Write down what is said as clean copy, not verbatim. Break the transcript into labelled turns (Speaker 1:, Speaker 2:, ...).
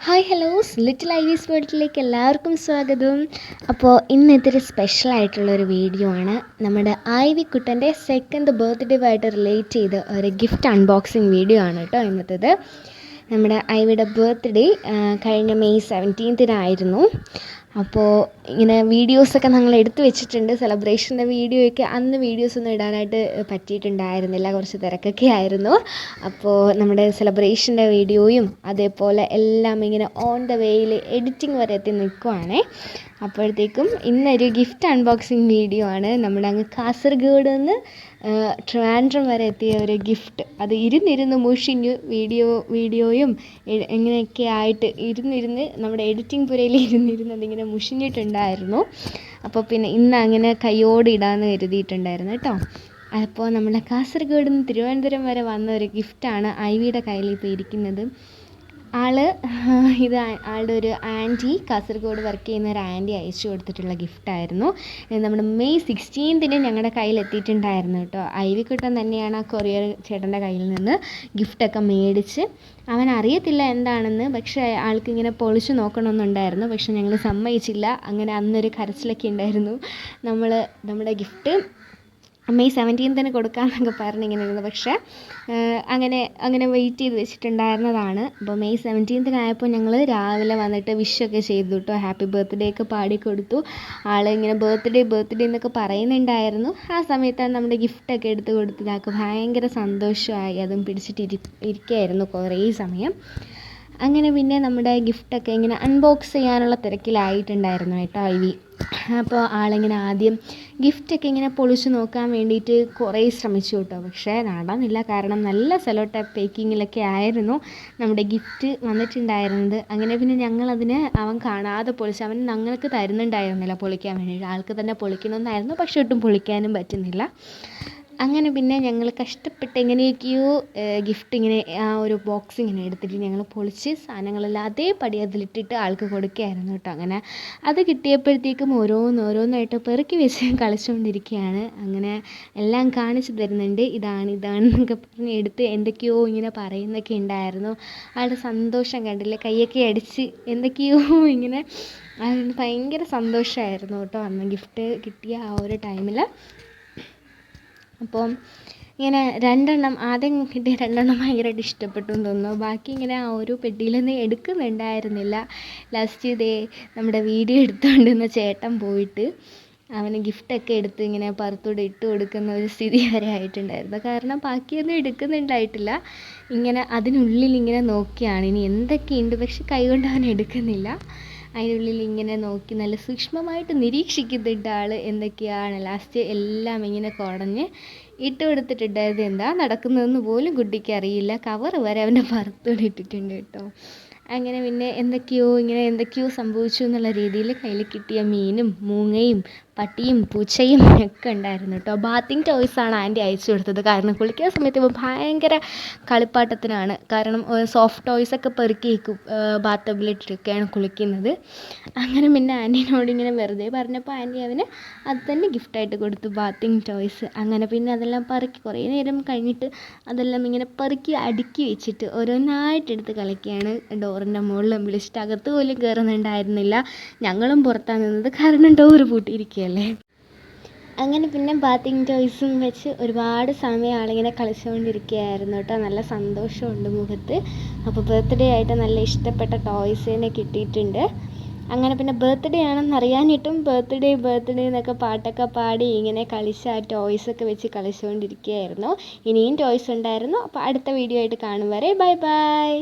Speaker 1: Hi hello little ഐവീസ് വേൾഡിലേക്ക് എല്ലാവർക്കും സ്വാഗതം. അപ്പോൾ ഇന്ന് ഇതൊരു സ്പെഷ്യലായിട്ടുള്ളൊരു വീഡിയോ ആണ്. നമ്മുടെ ഐവി കുട്ടൻ്റെ സെക്കൻഡ് ബർത്ത്ഡേ ആയിട്ട് റിലേറ്റ് ചെയ്ത് ഒരു ഗിഫ്റ്റ് അൺബോക്സിങ് വീഡിയോ ആണ് കേട്ടോ ഇന്നത്തേത്. നമ്മുടെ ഐവിയുടെ ബർത്ത്ഡേ കഴിഞ്ഞ മെയ് 17-നായിരുന്നു. അപ്പോൾ ഇങ്ങനെ വീഡിയോസൊക്കെ ഞങ്ങൾ എടുത്തു വെച്ചിട്ടുണ്ട്. സെലിബ്രേഷൻ്റെ വീഡിയോയൊക്കെ അന്ന് വീഡിയോസൊന്നും ഇടാനായിട്ട് പറ്റിയിട്ടുണ്ടായിരുന്നില്ല, കുറച്ച് തിരക്കൊക്കെ ആയിരുന്നു. അപ്പോൾ നമ്മുടെ സെലിബ്രേഷൻ്റെ വീഡിയോയും അതേപോലെ എല്ലാം ഇങ്ങനെ ഓൺ ദ വേയിൽ എഡിറ്റിംഗ് വരെ എത്തി നിൽക്കുവാണേ. അപ്പോഴത്തേക്കും ഇന്നൊരു ഗിഫ്റ്റ് അൺബോക്സിങ് വീഡിയോ ആണ്. നമ്മുടെ അങ്ങ് കാസർഗോഡ് നിന്ന് ട്രിവാൻഡ്രം വരെ എത്തിയ ഒരു ഗിഫ്റ്റ്. അത് ഇരുന്നിരുന്ന് മുഷിഞ്ഞു വീഡിയോയും ഇങ്ങനെയൊക്കെ ആയിട്ട് ഇരുന്നിരുന്ന് നമ്മുടെ എഡിറ്റിംഗ് പുരയിൽ ഇരുന്നിരുന്ന് അതിങ്ങനെ മുഷിഞ്ഞിട്ടുണ്ടായിരുന്നു. അപ്പോൾ പിന്നെ ഇന്ന് അങ്ങനെ കയ്യോടെ ഇടാമെന്ന് കരുതിയിട്ടുണ്ടായിരുന്നു കേട്ടോ. അപ്പോൾ നമ്മുടെ കാസർഗോഡ് നിന്ന് തിരുവനന്തപുരം വരെ വന്ന ഒരു ഗിഫ്റ്റാണ് ഐവിയുടെ കയ്യിൽ ഇപ്പോൾ ഇരിക്കുന്നത്. ഇത് ആളുടെ ഒരു ആൻറ്റി, കാസർഗോഡ് വർക്ക് ചെയ്യുന്ന ഒരു ആൻറ്റി അയച്ചു കൊടുത്തിട്ടുള്ള ഗിഫ്റ്റായിരുന്നു. നമ്മുടെ മെയ് 16-ന് ഞങ്ങളുടെ കയ്യിൽ എത്തിയിട്ടുണ്ടായിരുന്നു കേട്ടോ. ഐവി കുട്ടൻ തന്നെയാണ് ആ കൊറിയർ ചേട്ടൻ്റെ കയ്യിൽ നിന്ന് ഗിഫ്റ്റൊക്കെ മേടിച്ച്. അവൻ അറിയത്തില്ല എന്താണെന്ന്, പക്ഷേ ആൾക്കിങ്ങനെ പൊളിച്ച് നോക്കണമെന്നുണ്ടായിരുന്നു. പക്ഷെ ഞങ്ങൾ സമ്മതിച്ചില്ല. അങ്ങനെ അന്നൊരു കരച്ചിലൊക്കെ ഉണ്ടായിരുന്നു. നമ്മുടെ ഗിഫ്റ്റ് മെയ് 17-ന് കൊടുക്കാമെന്നൊക്കെ പറഞ്ഞിങ്ങനെ ഇരുന്നു. പക്ഷേ അങ്ങനെ വെയിറ്റ് ചെയ്ത് വെച്ചിട്ടുണ്ടായിരുന്നതാണ്. അപ്പോൾ മെയ് 17-നായപ്പോൾ ഞങ്ങൾ രാവിലെ വന്നിട്ട് വിഷൊക്കെ ചെയ്തു കേട്ടോ. ഹാപ്പി ബർത്ത്ഡേ ഒക്കെ പാടിക്കൊടുത്തു. ഇങ്ങനെ ബർത്ത്ഡേ എന്നൊക്കെ പറയുന്നുണ്ടായിരുന്നു. ആ സമയത്താണ് നമ്മുടെ ഗിഫ്റ്റൊക്കെ എടുത്ത് കൊടുത്തത്. ആൾക്ക് ഭയങ്കര സന്തോഷമായി. അതും പിടിച്ചിട്ട് ഇരിക്കുകയായിരുന്നു കുറേ സമയം. അങ്ങനെ പിന്നെ നമ്മുടെ ഗിഫ്റ്റൊക്കെ ഇങ്ങനെ അൺബോക്സ് ചെയ്യാനുള്ള തിരക്കിലായിട്ടുണ്ടായിരുന്നു കേട്ടോ ഐവി. അപ്പോൾ ആളിങ്ങനെ ആദ്യം ഗിഫ്റ്റൊക്കെ ഇങ്ങനെ പൊളിച്ച് നോക്കാൻ വേണ്ടിയിട്ട് കുറേ ശ്രമിച്ചു കേട്ടോ. പക്ഷേ നടന്നില്ല. കാരണം നല്ല സെലോ ടേപ്പ് പേക്കിങ്ങിലൊക്കെ ആയിരുന്നു നമ്മുടെ ഗിഫ്റ്റ് വന്നിട്ടുണ്ടായിരുന്നത്. അങ്ങനെ പിന്നെ ഞങ്ങളതിന് അവൻ കാണാതെ പൊളിച്ച്, അവൻ ഞങ്ങൾക്ക് തരുന്നുണ്ടായിരുന്നില്ല പൊളിക്കാൻ വേണ്ടിയിട്ട്. ആൾക്ക് തന്നെ പൊളിക്കണമെന്നായിരുന്നു, പക്ഷെ ഒട്ടും പൊളിക്കാനും പറ്റുന്നില്ല. അങ്ങനെ പിന്നെ ഞങ്ങൾ കഷ്ടപ്പെട്ട് എങ്ങനെയൊക്കെയോ ഗിഫ്റ്റ് ഇങ്ങനെ ആ ഒരു ബോക്സ് ഇങ്ങനെ എടുത്തിട്ട് ഞങ്ങൾ പൊളിച്ച് സാധനങ്ങളെല്ലാം അതേപടി അതിലിട്ടിട്ട് ആൾക്ക് കൊടുക്കുകയായിരുന്നു കേട്ടോ. അങ്ങനെ അത് കിട്ടിയപ്പോഴത്തേക്കും ഓരോന്നായിട്ട് പെറുക്കി വെച്ച് കളിച്ചുകൊണ്ടിരിക്കുകയാണ്. അങ്ങനെ എല്ലാം കാണിച്ചു തരുന്നുണ്ട്. ഇതാണെന്നൊക്കെ പറഞ്ഞ് എടുത്ത് എന്തൊക്കെയോ ഇങ്ങനെ പറയുന്നൊക്കെ ഉണ്ടായിരുന്നു. ആളുടെ സന്തോഷം കണ്ടില്ലേ, കൈയൊക്കെ അടിച്ച് എന്തൊക്കെയോ ഇങ്ങനെ. അതിന് ഭയങ്കര സന്തോഷമായിരുന്നു കേട്ടോ അന്ന് ഗിഫ്റ്റ് കിട്ടിയ ആ ഒരു ടൈമിൽ. അപ്പോൾ ഇങ്ങനെ ആദ്യം കിട്ടിയ 2 ഭയങ്കരമായിട്ട് ഇഷ്ടപ്പെട്ടു എന്ന് തോന്നുന്നു. ബാക്കി ഇങ്ങനെ ആ ഒരു പെട്ടിയിലൊന്നും എടുക്കുന്നുണ്ടായിരുന്നില്ല. ലാസ്റ്റ് നമ്മുടെ വീഡിയോ എടുത്തുകൊണ്ടിരുന്ന ചേട്ടൻ പോയിട്ട് അവന് ഗിഫ്റ്റൊക്കെ എടുത്ത് ഇങ്ങനെ പുറത്തൂടെ ഇട്ട് കൊടുക്കുന്ന ഒരു സ്ഥിതി വരെ ആയിട്ടുണ്ടായിരുന്നു. കാരണം ബാക്കിയൊന്നും എടുക്കുന്നുണ്ടായിട്ടില്ല. ഇങ്ങനെ അതിനുള്ളിൽ ഇങ്ങനെ നോക്കിയാണ് ഇനി എന്തൊക്കെയുണ്ട്, പക്ഷെ കൈകൊണ്ട് അവൻ എടുക്കുന്നില്ല. അതിനുള്ളിൽ ഇങ്ങനെ നോക്കി നല്ല സൂക്ഷ്മമായിട്ട് നിരീക്ഷിക്കുന്നുണ്ട് ആൾ എന്തൊക്കെയാണ്. ലാസ്റ്റ് എല്ലാം ഇങ്ങനെ കുടഞ്ഞ് ഇട്ട് കൊടുത്തിട്ടുണ്ടായത്. എന്താ നടക്കുന്നതെന്ന് പോലും കുട്ടിക്ക് അറിയില്ല. കവർ വരെ അവൻ്റെ പുറത്തൂടെ ഇട്ടിട്ടുണ്ട് കേട്ടോ. അങ്ങനെ പിന്നെ എന്തൊക്കെയോ സംഭവിച്ചു എന്നുള്ള രീതിയിൽ കയ്യിൽ കിട്ടിയ മീനും മൂങ്ങയും പട്ടിയും പൂച്ചയും ഒക്കെ ഉണ്ടായിരുന്നു കേട്ടോ. ബാത്തിങ് ടോയ്സാണ് ആൻറ്റി അയച്ചു കൊടുത്തത്. കാരണം കുളിക്കുന്ന സമയത്ത് ഇപ്പോൾ ഭയങ്കര കളിപ്പാട്ടത്തിനാണ്. കാരണം സോഫ്റ്റ് ടോയ്സൊക്കെ പെറുക്കി വയ്ക്കും, ബാത്ത് ടബിലിട്ടൊക്കെയാണ് കുളിക്കുന്നത്. അങ്ങനെ പിന്നെ ആൻറ്റീനോട് ഇങ്ങനെ വെറുതെ പറഞ്ഞപ്പോൾ ആൻറ്റി അവന് അത് തന്നെ ഗിഫ്റ്റായിട്ട് കൊടുത്തു, ബാത്തിങ് ടോയ്സ്. അങ്ങനെ പിന്നെ അതെല്ലാം പെറുക്കി കുറേ നേരം കഴിഞ്ഞിട്ട് അതെല്ലാം ഇങ്ങനെ പെറുക്കി അടുക്കി വെച്ചിട്ട് ഓരോന്നായിട്ടെടുത്ത് കളിക്കുകയാണ്. ഡോറിൻ്റെ മുകളിൽ വിളിച്ചിട്ട് അകത്ത് പോലും കയറുന്നുണ്ടായിരുന്നില്ല. ഞങ്ങളും പുറത്താണ് നിന്നത്, കാരണം ഡോറ് പൂട്ടിയിരിക്കുകയല്ലേ. അങ്ങനെ പിന്നെ ബാത്തിങ് ടോയ്സും വെച്ച് ഒരുപാട് സമയം ആളിങ്ങനെ കളിച്ചുകൊണ്ടിരിക്കുകയായിരുന്നു കേട്ടോ. നല്ല സന്തോഷമുണ്ട് മുഖത്ത്. അപ്പോൾ ബർത്ത്ഡേ ആയിട്ട് നല്ല ഇഷ്ടപ്പെട്ട ടോയ്സിനെ കിട്ടിയിട്ടുണ്ട്. അങ്ങനെ പിന്നെ ബർത്ത്ഡേ ആണെന്ന് അറിയാനിട്ടും ബർത്ത്ഡേ എന്നൊക്കെ പാട്ടൊക്കെ പാടി ഇങ്ങനെ കളിച്ച് ആ ടോയ്സൊക്കെ വെച്ച് കളിച്ചുകൊണ്ടിരിക്കുകയായിരുന്നു. ഇനിയും ടോയ്സ് ഉണ്ടായിരുന്നു. അപ്പോൾ അടുത്ത വീഡിയോ ആയിട്ട് കാണും വരെ ബൈ ബൈ.